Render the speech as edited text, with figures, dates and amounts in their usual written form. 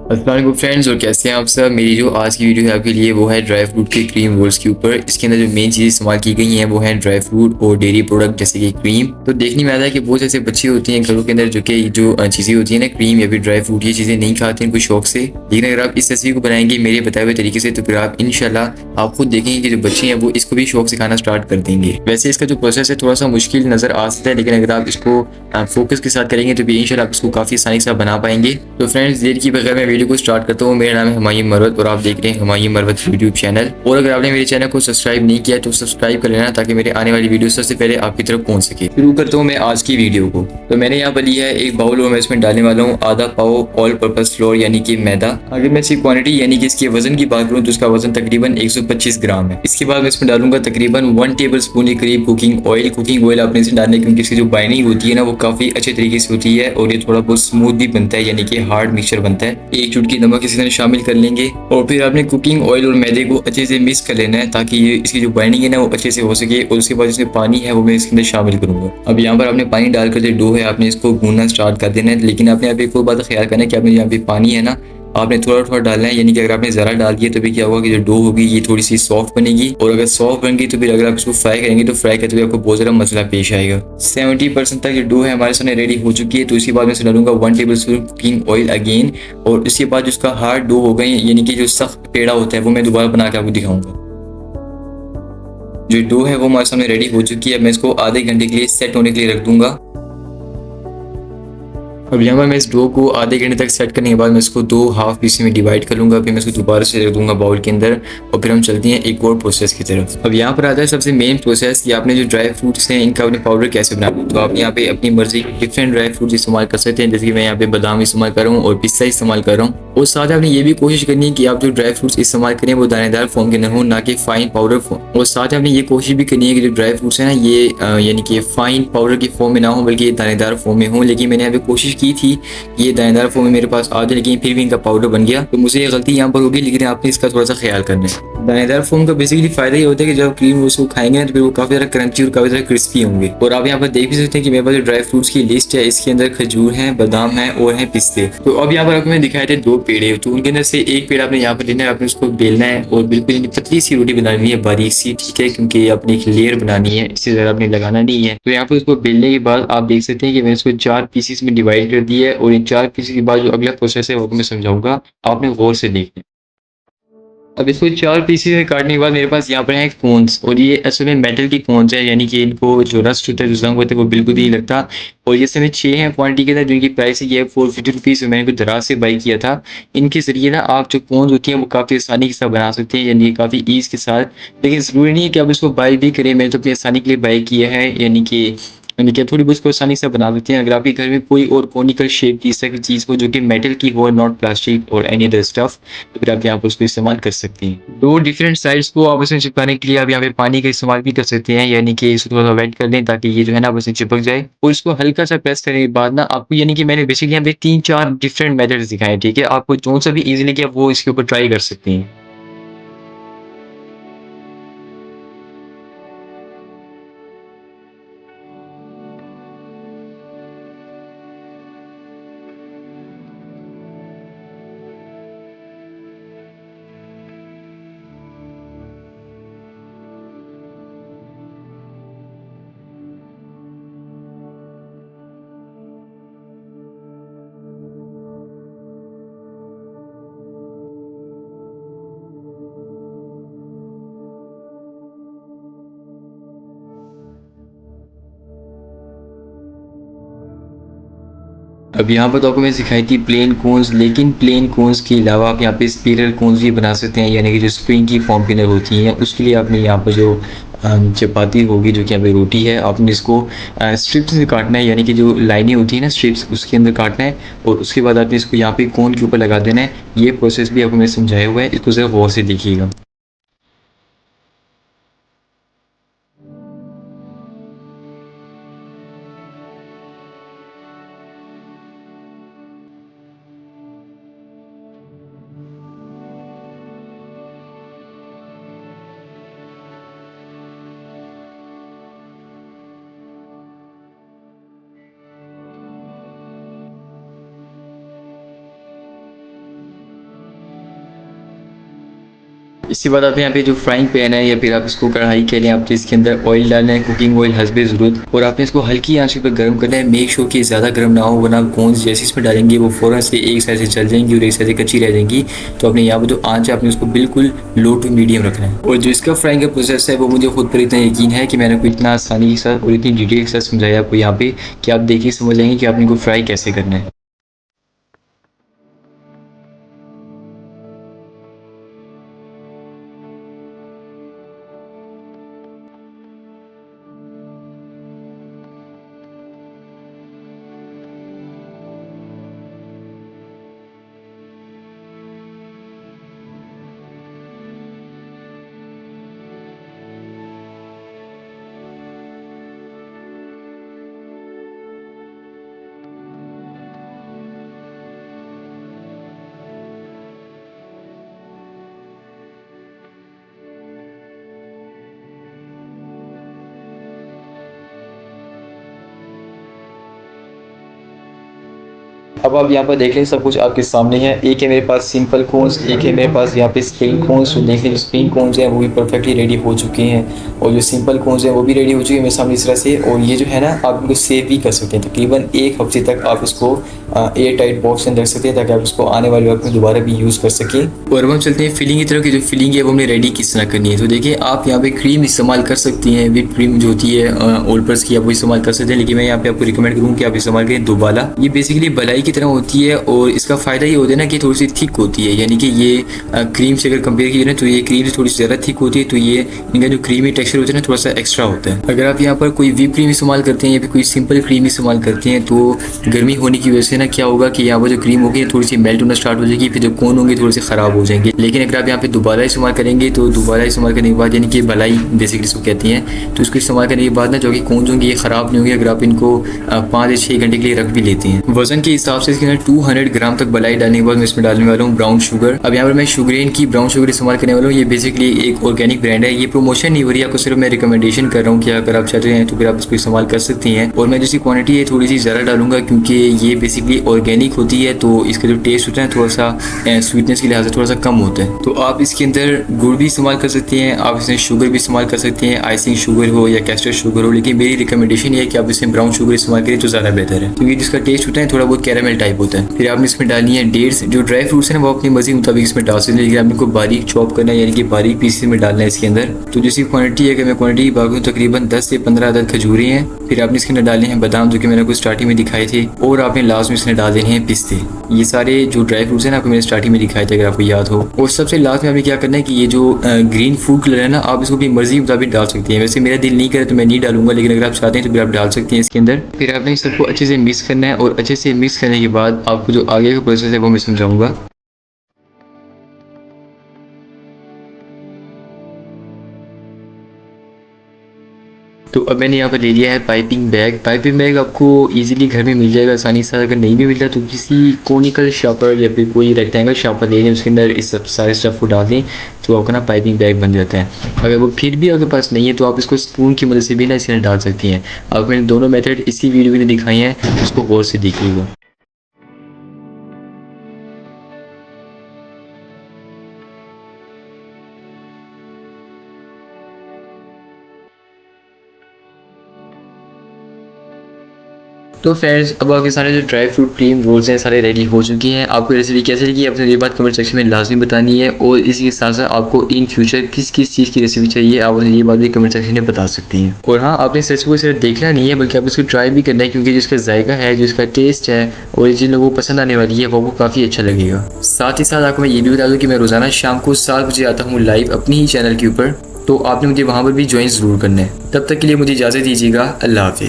अस्सलाम वालेकुम फ्रेंड्स, और कैसे हैं आप सब। मेरी जो आज की वीडियो है आपके लिए वो है ड्राई फ्रूट के क्रीम रोल्स के ऊपर। इसके अंदर जो मेन चीज़ इस्तेमाल की गई हैं वो है ड्राई फ्रूट और डेयरी प्रोडक्ट जैसे कि क्रीम। तो देखने में आता है कि बहुत ऐसे बच्चे होते हैं घरों के अंदर जो कि जो चीज़ें होती हैं ना, क्रीम या फिर ड्राई फ्रूट, ये चीज़ें नहीं खाते हैं कुछ शौक से। लेकिन अगर आप इस रेसिपी को बनाएंगे मेरे बताए हुए तरीके से तो फिर आप इंशाल्लाह आप खुद देखेंगे कि जो बच्चे हैं वो इसको भी शौक से खाना स्टार्ट कर देंगे। वैसे इसका जो प्रोसेस है थोड़ा सा मुश्किल नजर आ सकता है, लेकिन अगर आप इसको फोकस के साथ करेंगे तो भी इंशाल्लाह आप इसको काफ़ी आसानी से बना पाएंगे। तो फ्रेंड्स, देर की बगैर मैं वीडियो को स्टार्ट करता हूँ। मेरा नाम है हुमायूं मरवत और आप देख रहे हैं हुमायूं मरवत यूट्यूब चैनल। और अगर आपने मेरे चैनल को सब्सक्राइब नहीं किया तो सब्सक्राइब कर लेना ताकि मेरे आने वाली वीडियो सबसे पहले आपकी तरफ पहुंच सके। शुरू करता हूँ मैं आज की वीडियो को। तो मैंने यहाँ पर लिया है एक बाउल और मैं इसमें डालने वाला हूँ आधा पाव ऑल पर्पस फ्लोर यानी कि मैदा। अगर मैं इसकी क्वांटिटी यानी कि इसके वजन की बात करूँ तो इसका वजन तकरीबन 125 ग्राम है। इसके बाद मैं इसमें डालूंगा तकरीबन 1 टेबल स्पून के करीब कुकिंग ऑयल। कुकिंग ऑयल आपने इसे डालने क्योंकि इसकी जो बाइंडिंग होती है ना वो काफी अच्छे तरीके से होती है और ये थोड़ा बहुत स्मूथ भी बनता है यानी कि हार्ड मिक्सचर बनता है। एक चुटकी नमक इसके अंदर शामिल कर लेंगे और फिर आपने कुकिंग ऑयल और मैदे को अच्छे से मिक्स कर लेना है ताकि ये इसकी जो बाइंडिंग है ना वो अच्छे से हो सके। और उसके बाद इसमें पानी है वो मैं इसके अंदर शामिल करूंगा। अब यहाँ पर आपने पानी डालकर जो डो है आपने इसको गूंदना स्टार्ट कर देना है, लेकिन आपने अभी कोई बात ख्याल करना है कि आपने यहाँ पे पानी है ना आपने थोड़ा थोड़ा डालना है। यानी कि अगर आपने ज़रा डाल दिया तो भी क्या होगा कि जो डो होगी ये थोड़ी सी सॉफ्ट बनेगी, और अगर सॉफ्ट बन गई तो फिर अगर आप इसको फ्राई करेंगे तो फ्राई करते हुए आपको बहुत ज़्यादा मसला पेश आएगा। 70% तक जो डो है हमारे सामने रेडी हो चुकी है। तो इसके बाद मैं डालूंगा 1 table spoon cooking oil again, और उसके बाद जिसका हार्ड डो हो गए यानी कि जो सख्त पेड़ा होता है वो मैं दोबारा बना के आपको दिखाऊंगा। जो डो है वो हमारे सामने रेडी हो चुकी है। मैं इसको आधे घंटे के लिए सेट होने के लिए रख दूंगा। अब यहाँ पर मैं इस डो को आधे घंटे तक सेट करने के बाद मैं इसको दो हाफ पीस में डिवाइड कर लूँगा। फिर मैं इसको दोबारा से रख दूंगा बाउल के अंदर और फिर हम चलते हैं एक और प्रोसेस की तरफ। अब यहाँ पर आता है सबसे मेन प्रोसेस कि आपने जो ड्राई फ्रूट्स हैं इनका अपने पाउडर कैसे बनाना है। तो आप यहाँ पे अपनी मर्जी के डिफरेंट ड्राई फ्रूट्स इस्तेमाल कर सकते हैं, जैसे कि मैं यहाँ पे बादाम इस्तेमाल कर रहा हूँ और पिस्ता इस्तेमाल कर रहा हूँ। और साथ आपने ये भी कोशिश करनी है कि आप जो ड्राई फ्रूट्स इस्तेमाल करें वो दानेदार फॉर्म के न हो, ना कि फाइन पाउडर फॉर्म। और साथ आपने ये कोशिश भी करनी है कि जो ड्राई फ्रूट्स है ना ये यानी कि फाइन पाउडर की फॉर्म में ना हो बल्कि दानेदार फॉर्म में हो। लेकिन मैंने यहाँ पे कोशिश की थी, ये दानेदार फॉर्म में मेरे पास आ जाए, लेकिन फिर भी इनका पाउडर बन गया। तो मुझे ये गलती यहाँ पर होगी, लेकिन आपने इसका थोड़ा सा ख्याल करना है। दानेदार फॉर्म का बेसिकली फायदा ये होता है कि जब क्रीम उसको खाएंगे ना तो फिर वो काफी ज्यादा क्रंची और काफी ज्यादा क्रिस्पी होंगे। और आप यहाँ पर देख भी सकते हैं कि मेरे पास जो ड्राई फ्रूट्स की लिस्ट है इसके अंदर खजूर है, बादाम है और है पिस्ते। तो अब यहाँ पर आपको मैं दिखाए थे दो पेड़े, तो उनके अंदर से एक पेड़ आपने यहाँ पर लेना है, आपने उसको बेलना है और बिल्कुल पतली सी रोटी बनानी है, बारीक सी, ठीक है, क्योंकि आपने एक लेयर बनानी है, इससे ज्यादा आपने लगाना नहीं है। तो यहाँ पर उसको बेलने के बाद आप देख सकते हैं कि मैंने इसको 4 पीसेस में डिवाइड कर दिया है, और इन 4 पीसेस के बाद जो अगला प्रोसेस है वो मैं समझाऊंगा, आपने गौर से देखना। अब इसको 4 पीसेस में काटने के बाद मेरे पास यहाँ पर है कोन्स, और ये असल में मेटल की कोन्स है, यानी कि इनको जो रस्ट होता है, जो जंग होता है वो बिल्कुल भी नहीं लगता। और ये समय 6 हैं क्वांटिटी के अंदर, जिनकी प्राइस है ये 450 रुपीज़। मैंने को दराज से बाई किया था। इनके ज़रिए ना आप जो कोन्स होती हैं वो काफ़ी आसानी के साथ बना सकते हैं, यानी काफ़ी ईज़ के साथ। लेकिन ज़रूरी नहीं है कि आप इसको बाई भी करें, मैंने तो अपनी आसानी के लिए बाई किया है, यानी कि थोड़ी बहुत इसको आसानी से बना सकते हैं। अगर आपके घर में कोई और कॉनिकल शेप की इस तरह की चीज़ हो जो कि मेटल की हो, नॉट प्लास्टिक और एनी अदर स्टफ, तो फिर आप यहाँ पर उसको इस्तेमाल कर सकते हैं। दो डिफरेंट साइड्स को आपस में चिपकाने के लिए आप यहाँ पे पानी का इस्तेमाल भी कर सकते हैं, यानी कि इसको थोड़ा सा वेट कर लें ताकि ये जो है ना आपस में चिपक जाए। और इसको हल्का सा प्रेस करने के बाद ना आपको, यानी कि मैंने बेसिकली यहाँ पे 3-4 डिफरेंट मेथड्स दिखाए, ठीक है, आपको जो सा भी इजी लगे आप वो इसके ऊपर ट्राई कर सकते हैं। अब यहाँ पर तो आपको मैं सिखाई थी प्लेन कोन्स, लेकिन प्लेन कोन्स के अलावा आप यहाँ पे स्पिरल कोन्स भी बना सकते हैं, यानी कि जो स्प्रिंग की फॉर्म के अंदर होती हैं। उसके लिए आपने यहाँ पर जो चपाती होगी, जो कि यहाँ पे रोटी है, आपने इसको स्ट्रिप्स से काटना है, यानी कि जो लाइनें होती है ना स्ट्रिप्स, उसके अंदर काटना है। और उसके बाद आपने इसको यहाँ पे कोन के ऊपर लगा देना है। ये प्रोसेस भी आपको मैं समझाया हुआ है, इसको सिर्फ गौर से देखिएगा। इसके बाद आप यहाँ पे जो फ्राइंग पैन है या फिर आप इसको कढ़ाई कह लें, आपने इसके अंदर ऑयल डालना है, कुकिंग ऑयल हस्बे ज़रूरत, और आपने इसको हल्की आंच पे गर्म करना है। मेक श्योर कि ज़्यादा गर्म ना हो, वरना कॉर्न्स जैसे इसमें डालेंगे वो फ़ौरन से एक साइड से जल जाएंगी और एक साइड से कच्ची रह जाएंगी। तो आपने यहाँ पर जो आंच है आपने उसको बिल्कुल लो टू मीडियम रखना है। और जो इसका फ्राइंग का प्रोसेस है वो मुझे खुद पर इतना यकीन है कि मैंने आपको इतना आसानी के साथ और इतनी डिटेल के साथ समझाया आपको यहाँ पे कि आप देखिए समझ जाएंगे कि आपने इनको फ्राई कैसे करना है। अब आप यहाँ पर देख लें सब कुछ आपके सामने है। एक है मेरे पास सिंपल कोन्स, एक है मेरे पास यहाँ पे स्प्रिंग कोन्स। तो देख लें जो स्प्रिंग कोन्स हैं वो भी परफेक्टली रेडी हो चुके हैं और जो सिंपल कोन्स हैं वो भी रेडी हो चुके हैं मेरे सामने इस तरह से। और ये जो है ना आप इनको सेव भी कर सकते हैं, तकरीबन एक हफ्ते तक आप इसको एयर टाइट बॉक्स में रख सकते हैं ताकि आप इसको आने वाले वक्त में दोबारा भी यूज़ कर सकें। और अब हम चलते हैं फिलिंग की तरफ कि जो फिलिंग है वो हमने रेडी किस तरह करनी है। तो देखिए आप यहाँ पे क्रीम इस्तेमाल कर सकती हैं, विप क्रीम जो होती है ओल्पर्स की, आप वो इस्तेमाल कर सकते हैं, लेकिन मैं यहाँ पे आपको रिकमेंड करूँ कि आप इस्तेमाल करें दोबाला। ये बेसिकली बलाई की तरह होती है और इसका फ़ायदा ये होता है ना कि थोड़ी सी थिक होती है, यानी कि ये क्रीम से अगर कंपेयर की जाए तो ये क्रीम से थोड़ी सी ज़्यादा थिक होती है, तो ये इनका जो क्रीमी टेक्सचर होता है ना थोड़ा सा एक्स्ट्रा होता है। अगर आप यहाँ पर कोई विप क्रीम इस्तेमाल करते हैं या फिर कोई सिंपल क्रीम इस्तेमाल करते हैं तो गर्मी होने की वजह से ना क्या होगा कि यहाँ पर जो क्रीम होगी थोड़ी सी मेल्ट होना स्टार्ट हो जाएगी, फिर जो कोन होंगे थोड़े से ख़राब हो जाएंगे। लेकिन अगर आप यहाँ पे दोबारा इस्तेमाल करेंगे तो दोबारा इस्तेमाल करने के बाद, यानी कि बलाई बेसिकली इसको कहती हैं, तो इसको इस्तेमाल करने के बाद ना जो कि कोन होंगे ये ख़राब नहीं होंगे अगर आप इनको 5 या 6 घंटे के लिए रख भी लेते हैं। वजन के हिसाब से इसके अंदर 200 ग्राम तक बलाई डालने के बाद मैं इसमें डालने वाला हूँ ब्राउन शुगर। अब यहाँ पर मैं शुगरेन की ब्राउन शुगर इस्तेमाल करने वाला हूँ। ये बेसिकली एक ऑर्गेनिक ब्रांड है, ये प्रमोशन नहीं हो रही है, आपको सिर्फ मैं रिकमेंडेशन कर रहा हूँ कि अगर आप चाहते हैं तो फिर आप इसको इस्तेमाल कर सकती हैं। और मैं जिसकी क्वांटिटी है थोड़ी सी ज़्यादा डालूंगा क्योंकि ये बेसिकली ऑर्गेनिक होती है, तो इसका जो टेस्ट होता है थोड़ा सा स्वीटनेस के लिहाज से थोड़ा सा कम होता है। तो आप इसके अंदर गुड़ भी इस्तेमाल कर सकते हैं, आप इसमें शुगर भी इस्तेमाल कर सकते हैं, आइसिंग शुगर हो या कैस्टर शुगर हो, लेकिन मेरी रिकमेंडेशन ये है कि आप इसमें ब्राउन शुगर इस्तेमाल करें तो ज़्यादा बेहतर है क्योंकि जिसका टेस्ट होता है थोड़ा बहुत कैरामल टाइप होता है। फिर आपने इसमें डालनी है डेट्स। जो ड्राई फ्रूट्स हैं वो अपनी मर्जी के मुताबिक इसमें डाल सकते हैं, लेकिन आपने को बारीक चॉप करना है, यानी कि बारीक पीसेस में डालना है इसके अंदर। तो जिसकी क्वांटिटी है कि मैं क्वांटिटी बाकी तकरीबन 10 से 15 अदद खजूरें हैं। फिर आपने इसके अंदर डालने हैं बादाम जो कि मैंने आपको स्टार्टिंग में दिखाए थे, और आपने लास्ट में इसमें डाल देने हैं पिस्ते। ये सारे जो ड्राई फ्रूट्स हैं ना आपको मैंने स्टार्टिंग में दिखाए थे अगर आपको याद हो। और सबसे लास्ट में आपने क्या करना है कि ये जो ग्रीन फूड कलर है ना आप इसको अपनी मर्जी के मुताबिक डाल सकते हैं। वैसे मेरा दिल नहीं करे तो मैं नहीं डालूंगा, लेकिन अगर आप चाहते हैं तो फिर आप डाल सकते हैं इसके अंदर। फिर आपने इस सबको अच्छे से मिक्स करना है और अच्छे से मिक्स करने के बाद आपको जो आगे का प्रोसेस है वो मैं समझाऊंगा। तो अब मैंने यहाँ पर ले लिया है पाइपिंग बैग। पाइपिंग बैग आपको इजीली घर में मिल जाएगा आसानी से। अगर नहीं भी मिलता तो किसी कोनिकल शापर या फिर कोई रेक्टेंगल शापर ले लें, उसके अंदर इस सब सारे स्टफ़ को डाल दें तो आपका ना पाइपिंग बैग बन जाता है। अगर वो फिर भी आपके पास नहीं है तो आप इसको स्पून की मदद से भी ना इसके अंदर डाल सकती हैं। अब मैंने दोनों मेथड इसी वीडियो में दिखाई हैं, उसको गौर से देखिएगा। तो फ्रेंड्स अब आपके सारे जो ड्राई फ्रूट क्रीम रोल्स हैं सारे रेडी हो चुकी हैं। आपको रेसिपी कैसे लगी अपने ये बात कमेंट सेक्शन में लाजमी बतानी है, और इसी के साथ साथ आपको इन फ्यूचर किस किस चीज़ की रेसिपी चाहिए आप मुझे ये बात भी कमेंट सेक्शन में बता सकती हैं। और हाँ, आपने इस रेसिपी को सिर्फ देखना नहीं है बल्कि आप इसको ट्राई भी करना है, क्योंकि जिसका जायका है, जिसका टेस्ट है और जिन लोगों को पसंद आने वाली है वो काफ़ी अच्छा लगेगा। साथ ही साथ आपको मैं ये भी बता दूँ कि मैं रोज़ाना शाम को 7 बजे आता हूँ लाइव अपनी ही चैनल के ऊपर, तो आपने मुझे वहाँ पर भी ज्वाइन ज़रूर करना है। तब तक के लिए मुझे इजाज़त दीजिएगा। अल्लाह हाफिज़।